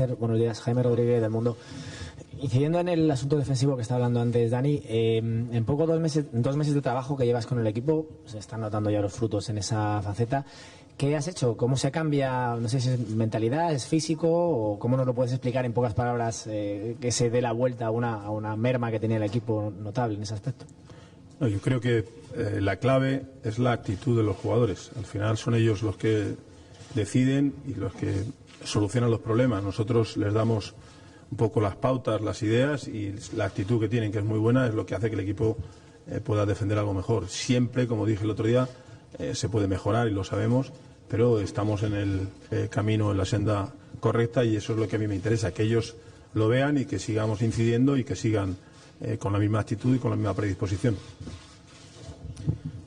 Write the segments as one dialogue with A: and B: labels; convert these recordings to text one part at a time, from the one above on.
A: Buenos días, Jaime Rodríguez del Mundo. Incidiendo en el asunto defensivo que está hablando antes Dani, en poco 2 meses de trabajo que llevas con el equipo, se están notando ya los frutos en esa faceta. ¿Qué has hecho? ¿Cómo se cambia? No sé si es mentalidad, es físico, o cómo nos lo puedes explicar en pocas palabras, que se dé la vuelta a una merma que tenía el equipo notable en ese aspecto.
B: No, yo creo que la clave es la actitud de los jugadores. Al final son ellos los que deciden y los que solucionan los problemas. Nosotros les damos un poco las pautas, las ideas, y la actitud que tienen, que es muy buena, es lo que hace que el equipo pueda defender algo mejor. Siempre, como dije el otro día, se puede mejorar y lo sabemos, pero estamos en el camino, en la senda correcta, y eso es lo que a mí me interesa, que ellos lo vean y que sigamos incidiendo y que sigan con la misma actitud y con la misma predisposición.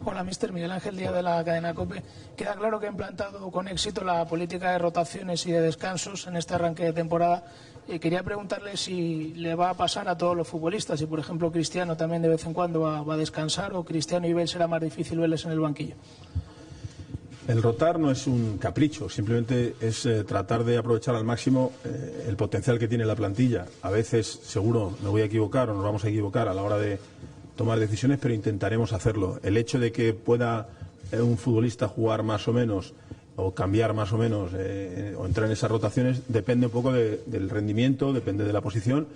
C: Hola, mister Miguel Ángel Díaz de la cadena COPE. Queda claro que ha implantado con éxito la política de rotaciones y de descansos en este arranque de temporada. Quería preguntarle si le va a pasar a todos los futbolistas, si por ejemplo Cristiano también de vez en cuando va a descansar, o Cristiano y Bale será más difícil verles en el banquillo.
B: El rotar no es un capricho, simplemente es tratar de aprovechar al máximo el potencial que tiene la plantilla. A veces seguro me voy a equivocar o nos vamos a equivocar a la hora de tomar decisiones, pero intentaremos hacerlo. El hecho de que pueda un futbolista jugar más o menos, o cambiar más o menos, o entrar en esas rotaciones, depende un poco del rendimiento, depende de la posición,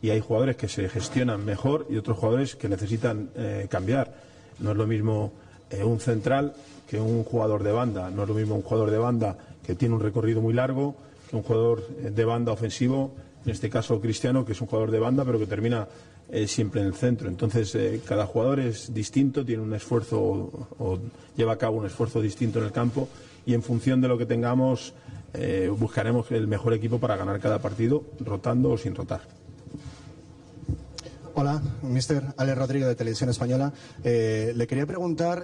B: y hay jugadores que se gestionan mejor y otros jugadores que necesitan cambiar. No es lo mismo un central que un jugador de banda, no es lo mismo un jugador de banda que tiene un recorrido muy largo que un jugador de banda ofensivo, en este caso Cristiano, que es un jugador de banda pero que termina siempre en el centro. Entonces cada jugador es distinto, tiene un esfuerzo o lleva a cabo un esfuerzo distinto en el campo, y en función de lo que tengamos buscaremos el mejor equipo para ganar cada partido, rotando o sin rotar.
D: Hola, mister Alex Rodríguez de Televisión Española. Le quería preguntar,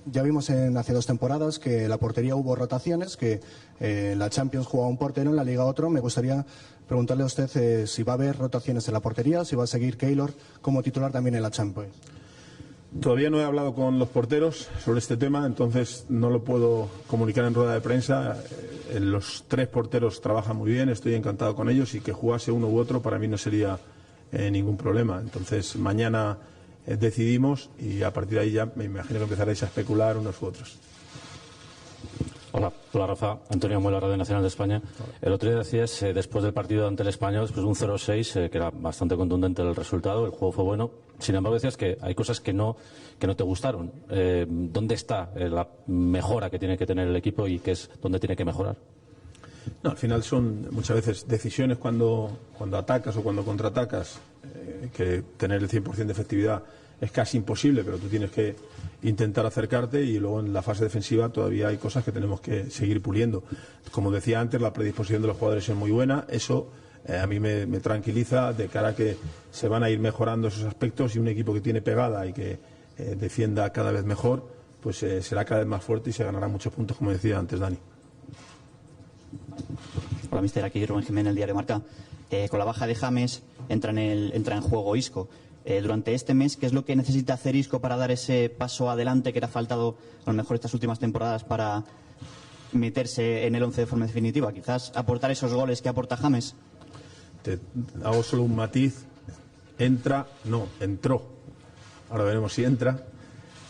D: ya vimos hace 2 temporadas que en la portería hubo rotaciones, que la Champions jugaba un portero, en la Liga otro. Me gustaría preguntarle a usted si va a haber rotaciones en la portería, si va a seguir Keylor como titular también en la Champions.
B: Todavía no he hablado con los porteros sobre este tema, entonces no lo puedo comunicar en rueda de prensa. Los 3 porteros trabajan muy bien, estoy encantado con ellos, y que jugase uno u otro para mí no sería ningún problema. Entonces mañana decidimos, y a partir de ahí ya me imagino que empezaréis a especular unos u otros.
E: Hola Rafa, Antonio Muela, Radio Nacional de España. El otro día decías, después del partido ante el Español, después de un 0-6, que era bastante contundente el resultado, el juego fue bueno. Sin embargo, decías que hay cosas que no te gustaron. ¿Dónde está la mejora que tiene que tener el equipo y qué es donde tiene que mejorar?
B: No, al final son muchas veces decisiones cuando atacas o cuando contraatacas, que tener el 100% de efectividad es casi imposible, pero tú tienes que intentar acercarte, y luego en la fase defensiva todavía hay cosas que tenemos que seguir puliendo. Como decía antes, la predisposición de los jugadores es muy buena, eso a mí me tranquiliza de cara a que se van a ir mejorando esos aspectos, y un equipo que tiene pegada y que defienda cada vez mejor, pues será cada vez más fuerte y se ganará muchos puntos, como decía antes Dani.
F: Hola, mister, aquí Rubén Jiménez, el Diario Marca. Con la baja de James entra en juego Isco. Durante este mes, ¿qué es lo que necesita hacer Isco para dar ese paso adelante que le ha faltado a lo mejor estas últimas temporadas para meterse en el 11 de forma definitiva? Quizás aportar esos goles que aporta James.
B: Te hago solo un matiz. Entró. Ahora veremos si entra.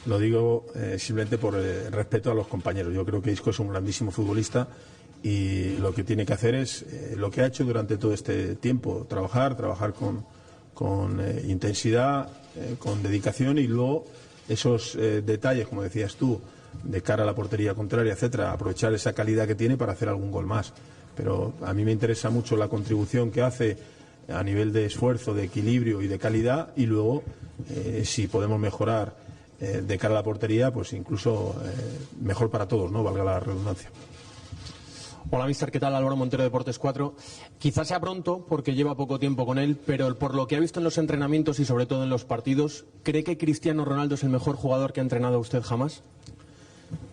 B: Lo digo simplemente por respeto a los compañeros. Yo creo que Isco es un grandísimo futbolista, y lo que tiene que hacer es lo que ha hecho durante todo este tiempo: trabajar con intensidad, con dedicación, y luego esos detalles, como decías tú, de cara a la portería contraria, etcétera, aprovechar esa calidad que tiene para hacer algún gol más. Pero a mí me interesa mucho la contribución que hace a nivel de esfuerzo, de equilibrio y de calidad, y luego si podemos mejorar de cara a la portería, pues incluso mejor para todos, ¿no? Valga la redundancia.
G: Hola, mister, ¿qué tal? Álvaro Montero, Deportes 4. Quizás sea pronto, porque lleva poco tiempo con él, pero por lo que ha visto en los entrenamientos y sobre todo en los partidos, ¿cree que Cristiano Ronaldo es el mejor jugador que ha entrenado usted jamás?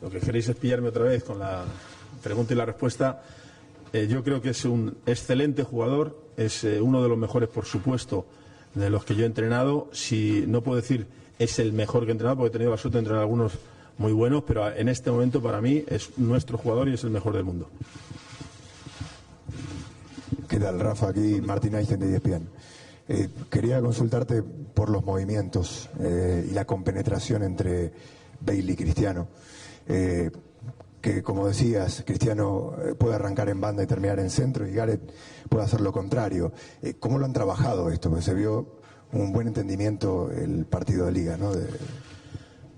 B: Lo que queréis es pillarme otra vez con la pregunta y la respuesta. Yo creo que es un excelente jugador, es uno de los mejores, por supuesto, de los que yo he entrenado. Si no puedo decir es el mejor que he entrenado, porque he tenido la suerte de entrenar algunos muy buenos, pero en este momento para mí es nuestro jugador y es el mejor del mundo.
H: ¿Qué tal, Rafa? Aquí Martín Aygen de ESPN. Quería consultarte por los movimientos y la compenetración entre Bale y Cristiano. Que, como decías, Cristiano puede arrancar en banda y terminar en centro, y Gareth puede hacer lo contrario. ¿Cómo lo han trabajado esto? Porque se vio un buen entendimiento el partido de Liga, ¿no?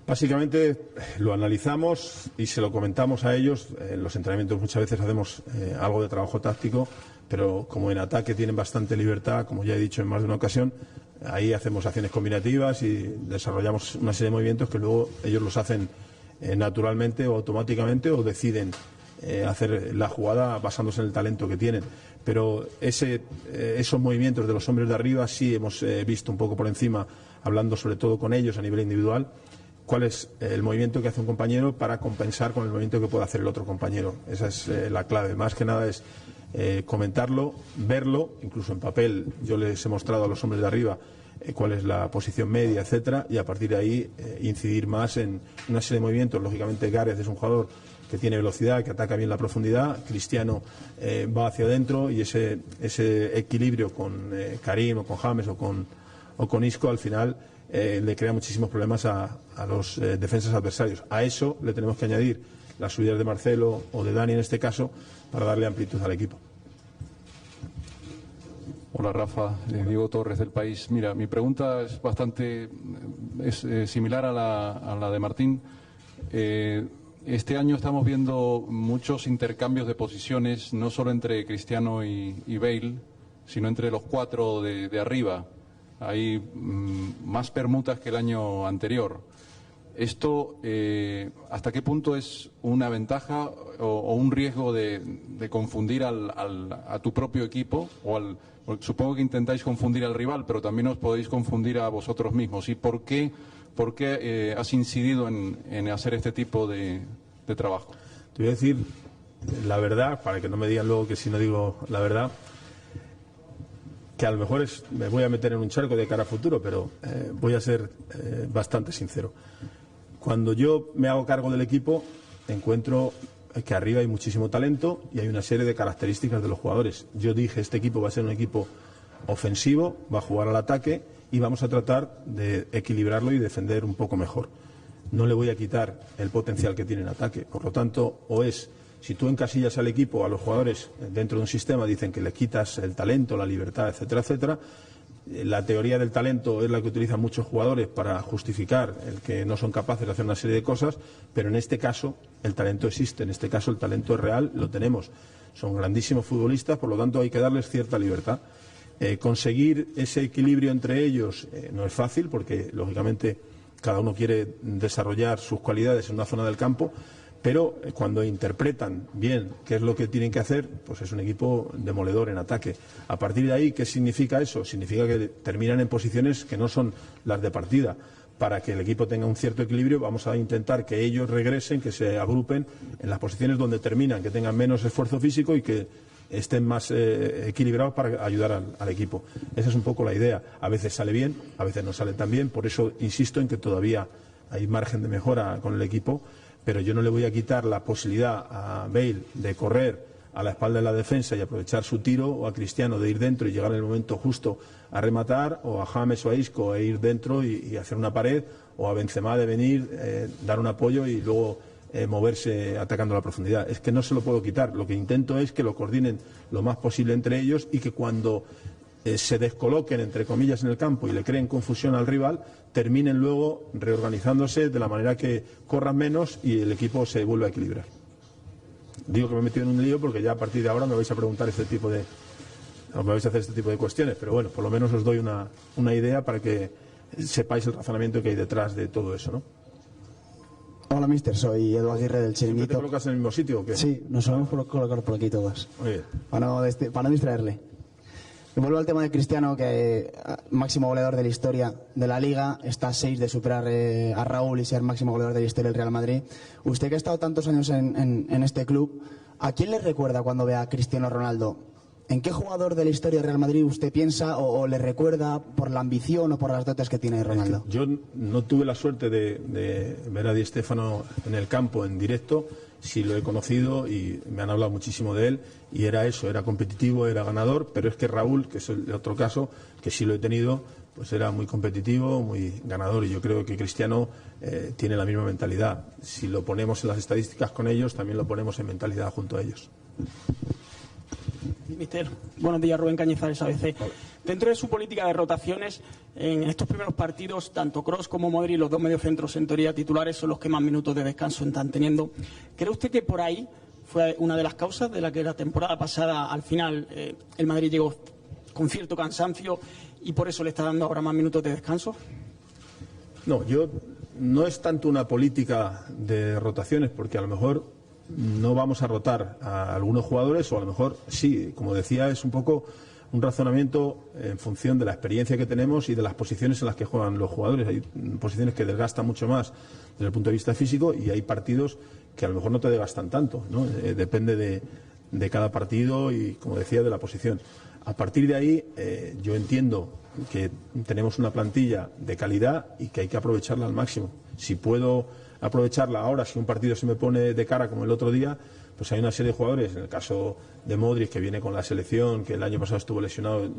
B: Básicamente lo analizamos y se lo comentamos a ellos. En los entrenamientos muchas veces hacemos algo de trabajo táctico, pero como en ataque tienen bastante libertad, como ya he dicho en más de una ocasión, ahí hacemos acciones combinativas y desarrollamos una serie de movimientos que luego ellos los hacen naturalmente o automáticamente, o deciden hacer la jugada basándose en el talento que tienen. Pero esos movimientos de los hombres de arriba sí hemos visto un poco por encima, hablando sobre todo con ellos a nivel individual, cuál es el movimiento que hace un compañero para compensar con el movimiento que puede hacer el otro compañero. Esa es la clave. Más que nada es comentarlo, verlo, incluso en papel. Yo les he mostrado a los hombres de arriba cuál es la posición media, etcétera, y a partir de ahí incidir más en una serie de movimientos. Lógicamente Gareth es un jugador que tiene velocidad, que ataca bien la profundidad. Cristiano va hacia adentro, y ese equilibrio con Karim o con James o con Isco al final le crea muchísimos problemas a los defensas adversarios. A eso le tenemos que añadir las subidas de Marcelo o de Dani en este caso, para darle amplitud al equipo.
I: Hola, Rafa, Diego Torres del País. Mira, mi pregunta es bastante similar a la de Martín. Este año estamos viendo muchos intercambios de posiciones, no solo entre Cristiano y Bale, sino entre los cuatro de arriba. Hay más permutas que el año anterior. ¿Esto hasta qué punto es una ventaja o un riesgo de confundir a tu propio equipo? Porque supongo que intentáis confundir al rival, pero también os podéis confundir a vosotros mismos. ¿Y por qué has incidido en hacer este tipo de trabajo?
B: Te voy a decir la verdad, para que no me digan luego que si no digo la verdad, que a lo mejor me voy a meter en un charco de cara a futuro, pero voy a ser bastante sincero. Cuando yo me hago cargo del equipo, encuentro que arriba hay muchísimo talento y hay una serie de características de los jugadores. Yo dije, este equipo va a ser un equipo ofensivo, va a jugar al ataque y vamos a tratar de equilibrarlo y defender un poco mejor. No le voy a quitar el potencial que tiene en ataque. Por lo tanto, si tú encasillas al equipo, a los jugadores dentro de un sistema, dicen que le quitas el talento, la libertad, etcétera, etcétera. La teoría del talento es la que utilizan muchos jugadores para justificar el que no son capaces de hacer una serie de cosas, pero en este caso el talento existe, en este caso el talento es real, lo tenemos. Son grandísimos futbolistas, por lo tanto hay que darles cierta libertad. Conseguir ese equilibrio entre ellos no es fácil, porque lógicamente cada uno quiere desarrollar sus cualidades en una zona del campo, pero cuando interpretan bien qué es lo que tienen que hacer, pues es un equipo demoledor en ataque. A partir de ahí, ¿qué significa eso? Significa que terminan en posiciones que no son las de partida. Para que el equipo tenga un cierto equilibrio, vamos a intentar que ellos regresen, que se agrupen en las posiciones donde terminan, que tengan menos esfuerzo físico y que estén más equilibrados para ayudar al equipo. Esa es un poco la idea. A veces sale bien, a veces no sale tan bien, por eso insisto en que todavía hay margen de mejora con el equipo, pero yo no le voy a quitar la posibilidad a Bale de correr a la espalda de la defensa y aprovechar su tiro, o a Cristiano de ir dentro y llegar en el momento justo a rematar, o a James o a Isco e ir dentro y hacer una pared, o a Benzema de venir, dar un apoyo y luego moverse atacando la profundidad. Es que no se lo puedo quitar. Lo que intento es que lo coordinen lo más posible entre ellos y que cuando se descoloquen, entre comillas, en el campo y le creen confusión al rival, terminen luego reorganizándose de la manera que corran menos y el equipo se vuelve a equilibrar. Digo que me he metido en un lío porque ya a partir de ahora me vais a preguntar me vais a hacer este tipo de cuestiones, pero bueno, por lo menos os doy una idea para que sepáis el razonamiento que hay detrás de todo eso, ¿no?
J: Hola, mister, soy Edu Aguirre del Chiringuito.
B: ¿Te colocas en el mismo sitio o qué?
J: Sí, nos solemos colocar por aquí todos.
B: Muy bien.
J: Para no distraerle. Y vuelvo al tema de Cristiano, que máximo goleador de la historia de la Liga, está a 6 de superar a Raúl y ser máximo goleador de la historia del Real Madrid. Usted, que ha estado tantos años en este club, ¿a quién le recuerda cuando ve a Cristiano Ronaldo? ¿En qué jugador de la historia del Real Madrid usted piensa o le recuerda por la ambición o por las dotes que tiene Ronaldo?
B: Yo no tuve la suerte de ver a Di Stéfano en el campo en directo. Sí lo he conocido y me han hablado muchísimo de él, y era eso, era competitivo, era ganador, pero es que Raúl, que es el otro caso, que sí lo he tenido, pues era muy competitivo, muy ganador, y yo creo que Cristiano tiene la misma mentalidad. Si lo ponemos en las estadísticas con ellos, también lo ponemos en mentalidad junto a ellos.
K: Mister, buenos días, Rubén Cañizares, ABC. Dentro de su política de rotaciones, en estos primeros partidos, tanto Kroos como Modric, los dos mediocentros en teoría titulares, son los que más minutos de descanso están teniendo. ¿Cree usted que por ahí fue una de las causas de la que la temporada pasada, al final, el Madrid llegó con cierto cansancio y por eso le está dando ahora más minutos de descanso?
B: No, no es tanto una política de rotaciones, porque a lo mejor no vamos a rotar a algunos jugadores, o a lo mejor sí, como decía, es un poco un razonamiento en función de la experiencia que tenemos y de las posiciones en las que juegan los jugadores. Hay posiciones que desgastan mucho más desde el punto de vista físico, y hay partidos que a lo mejor no te desgastan tanto, ¿no? Depende de cada partido y, como decía, de la posición. A partir de ahí, yo entiendo que tenemos una plantilla de calidad y que hay que aprovecharla al máximo. Si puedo aprovecharla ahora, si un partido se me pone de cara como el otro día, pues hay una serie de jugadores, en el caso de Modric, que viene con la selección, que el año pasado estuvo lesionado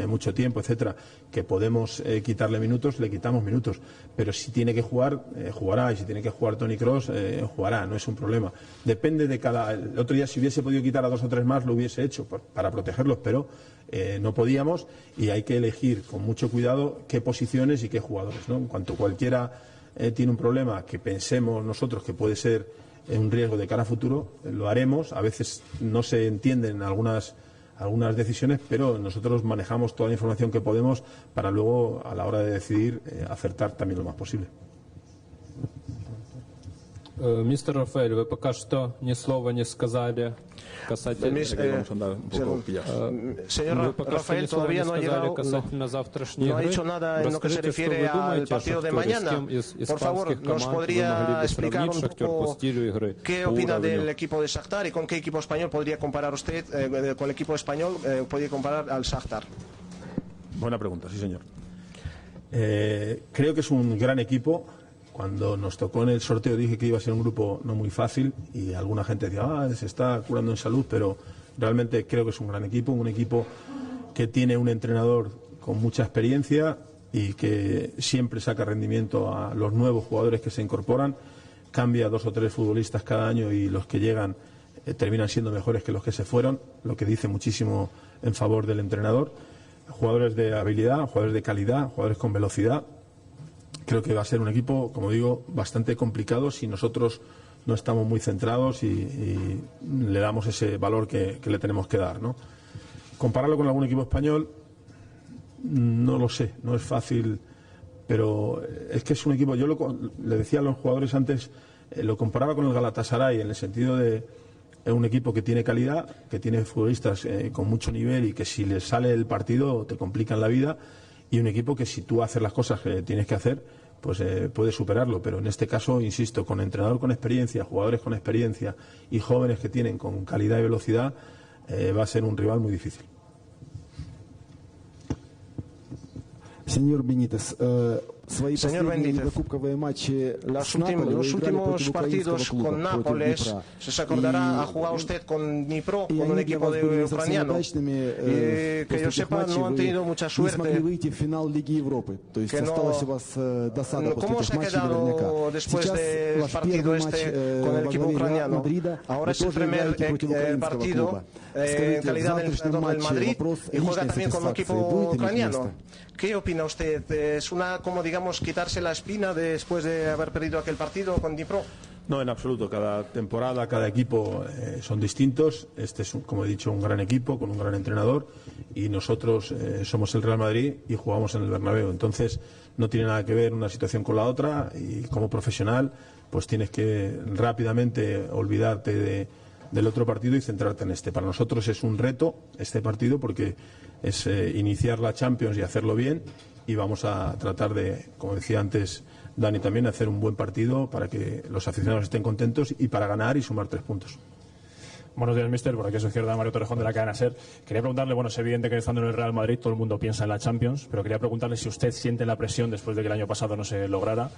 B: mucho tiempo, etcétera, que podemos quitarle minutos, le quitamos minutos. Pero si tiene que jugar, jugará, y si tiene que jugar Toni Kroos, jugará, no es un problema. Depende de cada... El otro día, si hubiese podido quitar a 2 o 3 más, lo hubiese hecho para protegerlos, pero no podíamos, y hay que elegir con mucho cuidado qué posiciones y qué jugadores, ¿no? En cuanto cualquiera tiene un problema que pensemos nosotros que puede ser un riesgo de cara a futuro, lo haremos. A veces no se entienden algunas decisiones, pero nosotros manejamos toda la información que podemos para luego, a la hora de decidir, acertar también lo más posible.
L: Мистер Рафаэль, вы пока что ни слова не сказали касательно...
M: Señor Rafael, todavía no ha llegado, no ha dicho nada en lo que se refiere al partido de mañana. Por favor, ¿nos podría explicar un poco qué opina del equipo de Shakhtar y con qué equipo español podría comparar usted, con el equipo español, podría comparar al Shakhtar?
B: Buena pregunta, sí, señor. Creo que es un gran equipo. Cuando nos tocó en el sorteo dije que iba a ser un grupo no muy fácil, y alguna gente decía, se está curando en salud, pero realmente creo que es un gran equipo, un equipo que tiene un entrenador con mucha experiencia y que siempre saca rendimiento a los nuevos jugadores que se incorporan, cambia 2 o 3 futbolistas cada año, y los que llegan terminan siendo mejores que los que se fueron, lo que dice muchísimo en favor del entrenador. Jugadores de habilidad, jugadores de calidad, jugadores con velocidad. Creo que va a ser un equipo, como digo, bastante complicado si nosotros no estamos muy centrados y le damos ese valor que le tenemos que dar, ¿no? Compararlo con algún equipo español, no lo sé, no es fácil, pero es que es un equipo, yo le decía a los jugadores antes, lo comparaba con el Galatasaray en el sentido de un equipo que tiene calidad, que tiene futbolistas con mucho nivel y que si les sale el partido te complican la vida, y un equipo que si tú haces las cosas que tienes que hacer, pues puedes superarlo. Pero en este caso, insisto, con entrenador con experiencia, jugadores con experiencia y jóvenes que tienen con calidad y velocidad, va a ser un rival muy difícil.
N: Señor Benítez,
M: los últimos partidos con Nápoles, si se acordará, ha jugado usted con Dnipro, con un equipo de ucraniano, y que yo sepa no han tenido mucha suerte. ¿Cómo se ha quedado después del partido este con el equipo ucraniano? Ahora es el primer partido en calidad de entrenador del Madrid y juega también con un equipo ucraniano. ¿Qué opina usted? ¿Es como digamos quitarse la espina después de haber perdido aquel partido con Dnipro?
B: No, en absoluto. Cada temporada, cada equipo son distintos. Este es, como he dicho, un gran equipo con un gran entrenador, y nosotros somos el Real Madrid y jugamos en el Bernabéu. Entonces no tiene nada que ver una situación con la otra, y como profesional pues tienes que rápidamente olvidarte del otro partido y centrarte en este. Para nosotros es un reto este partido, porque es iniciar la Champions y hacerlo bien, y vamos a tratar de, como decía antes Dani también, hacer un buen partido para que los aficionados estén contentos y para ganar y sumar 3 puntos.
O: Buenos días, mister. Por aquí a su izquierda, Mario Torrejón, de la cadena SER. Quería preguntarle, bueno, es evidente que estando en el Real Madrid todo el mundo piensa en la Champions, pero quería preguntarle si usted siente la presión después de que el año pasado no se lograra,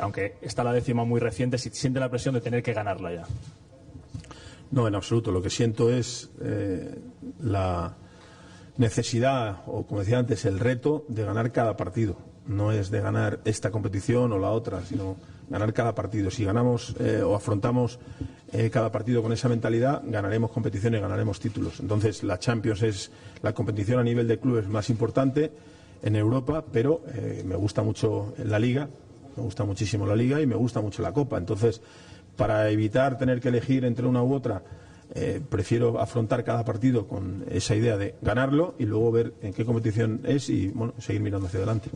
O: aunque está la décima muy reciente, si siente la presión de tener que ganarla ya.
B: No, en absoluto. Lo que siento es la necesidad, o como decía antes, el reto de ganar cada partido. No es de ganar esta competición o la otra, sino ganar cada partido. Si ganamos o afrontamos cada partido con esa mentalidad, ganaremos competiciones, ganaremos títulos. Entonces, la Champions es la competición a nivel de clubes más importante en Europa, pero me gusta mucho la Liga, me gusta muchísimo la Liga y me gusta mucho la Copa. Entonces, para evitar tener que elegir entre una u otra, prefiero afrontar cada partido con esa idea de ganarlo y luego ver en qué competición es y bueno, seguir mirando hacia adelante.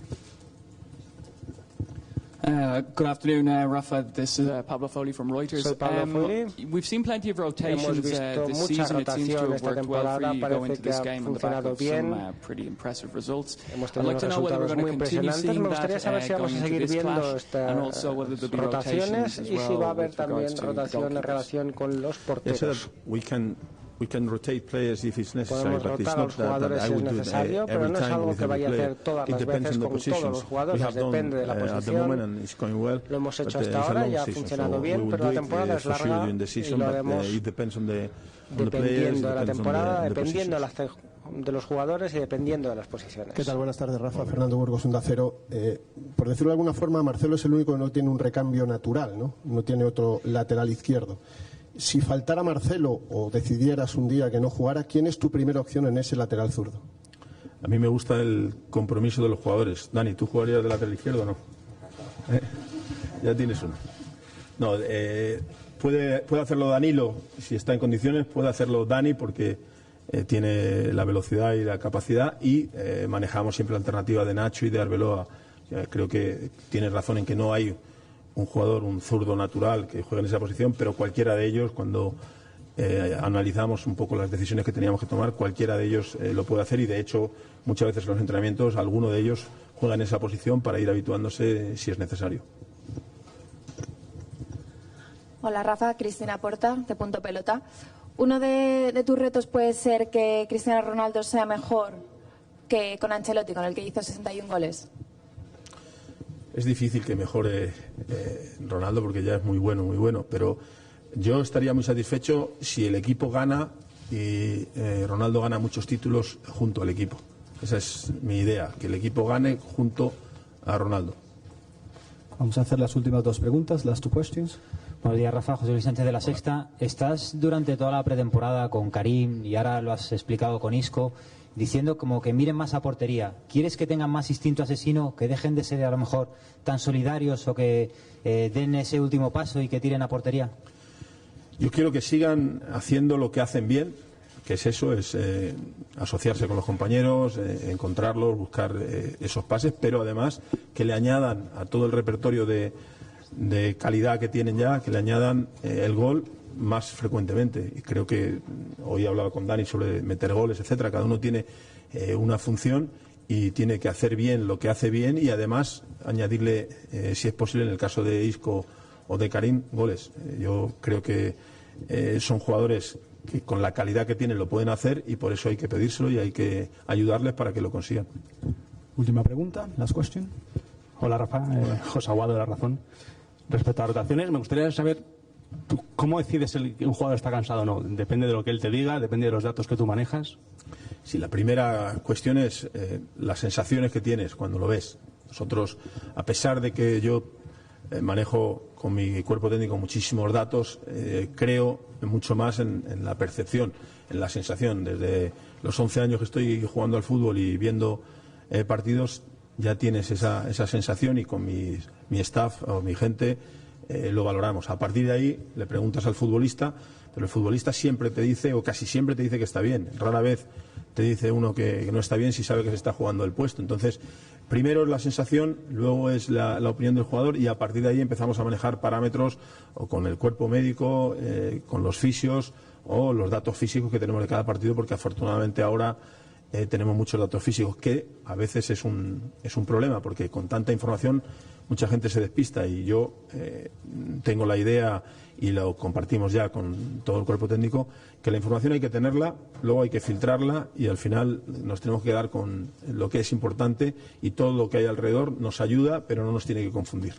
P: Good afternoon, Rafa. This is Pablo Foley from Reuters.
M: Soy Pablo Foley.
P: We've seen plenty of rotations
M: Hemos visto
P: this
M: mucha
P: season. It seems to
M: rotación
P: have
M: esta
P: worked well for
M: temporada.
P: you going
M: Parece
P: into
M: que
P: this
M: ha
P: game on the back
M: funcionado
P: of
M: bien.
P: some pretty impressive results.
M: Hemos
P: I'd
M: tenido
P: like to know whether we're
M: resultados
P: going
M: muy
P: to continue
M: impresionantes.
P: seeing
M: Me gustaría
P: that
M: saber si vamos
P: going
M: a
P: into
M: seguir
P: this
M: viendo
P: clash, and also whether there'll be
M: rotaciones
P: rotations as
M: y si va a
P: well
M: haber
P: with
M: también
P: regards to
M: rotación en
P: goalkeepers.
M: relación con los porteros.
B: We can rotate players if it's necessary,
M: Podemos
B: but it's
M: rotar a
B: not
M: los jugadores
B: that I
M: si es
B: would do it
M: necesario, pero
B: every
M: no es
B: time
M: algo
B: with
M: que
B: every
M: vaya a
B: player.
M: hacer todas
B: It
M: las
B: depends
M: veces
B: on the
M: con todos
B: positions.
M: los jugadores,
B: We have done
M: depende de la
B: at the
M: posición.
B: moment and it's going well.
M: Lo hemos hecho
B: But,
M: hasta
B: it's a
M: ahora
B: long
M: y ha
B: season,
M: funcionado
B: so
M: bien,
B: we will
M: pero
B: do
M: la
B: it,
M: temporada es
B: for sure
M: larga
B: during the
M: y
B: season,
M: lo
B: but
M: haremos
B: it depends on the players,
M: dependiendo de la
B: depends on
M: temporada,
B: the
M: dependiendo
B: positions.
M: de los jugadores y dependiendo de las posiciones.
Q: ¿Qué tal? Buenas tardes, Rafa. Fernando Burgos, Onda Cero. Por decirlo de alguna forma, Marcelo es el único que no tiene un recambio natural, ¿no? No tiene otro lateral izquierdo. Si faltara Marcelo o decidieras un día que no jugara, ¿quién es tu primera opción en ese lateral zurdo?
B: A mí me gusta el compromiso de los jugadores. Dani, ¿tú jugarías de lateral izquierdo o no? Ya tienes uno. No, puede hacerlo Danilo si está en condiciones, puede hacerlo Dani porque tiene la velocidad y la capacidad y manejamos siempre la alternativa de Nacho y de Arbeloa. Creo que tienes razón en que no hay un jugador, un zurdo natural que juegue en esa posición, pero cualquiera de ellos, cuando analizamos un poco las decisiones que teníamos que tomar, cualquiera de ellos lo puede hacer y de hecho muchas veces en los entrenamientos alguno de ellos juega en esa posición para ir habituándose si es necesario.
R: Hola Rafa, Cristina Porta, de Punto Pelota. Uno de tus retos puede ser que Cristiano Ronaldo sea mejor que con Ancelotti, con el que hizo 61 goles.
B: Es difícil que mejore Ronaldo porque ya es muy bueno, pero yo estaría muy satisfecho si el equipo gana y Ronaldo gana muchos títulos junto al equipo. Esa es mi idea, que el equipo gane junto a Ronaldo.
S: Vamos a hacer las últimas dos preguntas, las two questions.
A: Buenos días, Rafa. José Luis Sánchez de La Sexta. Estás durante toda la pretemporada con Karim y ahora lo has explicado con Isco, diciendo como que miren más a portería. ¿Quieres que tengan más instinto asesino, que dejen de ser a lo mejor tan solidarios o que den ese último paso y que tiren a portería?
B: Yo quiero que sigan haciendo lo que hacen bien, que es eso, es asociarse con los compañeros, encontrarlos, buscar esos pases, pero además que le añadan a todo el repertorio de calidad que tienen ya, que le añadan el gol más frecuentemente. Y creo que hoy hablaba con Dani sobre meter goles, etcétera. Cada uno tiene una función y tiene que hacer bien lo que hace bien y además añadirle, si es posible, en el caso de Isco o de Karim, goles. Yo creo que son jugadores que con la calidad que tienen lo pueden hacer y por eso hay que pedírselo y hay que ayudarles para que lo consigan.
S: Última pregunta, last question.
T: Hola Rafa, José Aguado de La Razón. Respecto a rotaciones, me gustaría saber cómo decides que un jugador está cansado o no. ¿Depende de lo que él te diga? ¿Depende de los datos que tú manejas?
B: Sí, la primera cuestión es las sensaciones que tienes cuando lo ves. Nosotros, a pesar de que yo manejo con mi cuerpo técnico muchísimos datos, creo mucho más en la percepción, en la sensación. Desde los 11 años que estoy jugando al fútbol y viendo partidos, ya tienes esa sensación y con mi staff o mi gente lo valoramos. A partir de ahí le preguntas al futbolista, pero el futbolista siempre te dice, o casi siempre te dice que está bien. Rara vez te dice uno que no está bien si sabe que se está jugando el puesto. Entonces, primero es la sensación, luego es la opinión del jugador y a partir de ahí empezamos a manejar parámetros o con el cuerpo médico, con los fisios o los datos físicos que tenemos de cada partido, porque afortunadamente ahora tenemos muchos datos físicos, que a veces es un problema, porque con tanta información mucha gente se despista y yo tengo la idea y lo compartimos ya con todo el cuerpo técnico, que la información hay que tenerla, luego hay que filtrarla y al final nos tenemos que quedar con lo que es importante y todo lo que hay alrededor nos ayuda, pero no nos tiene que confundir.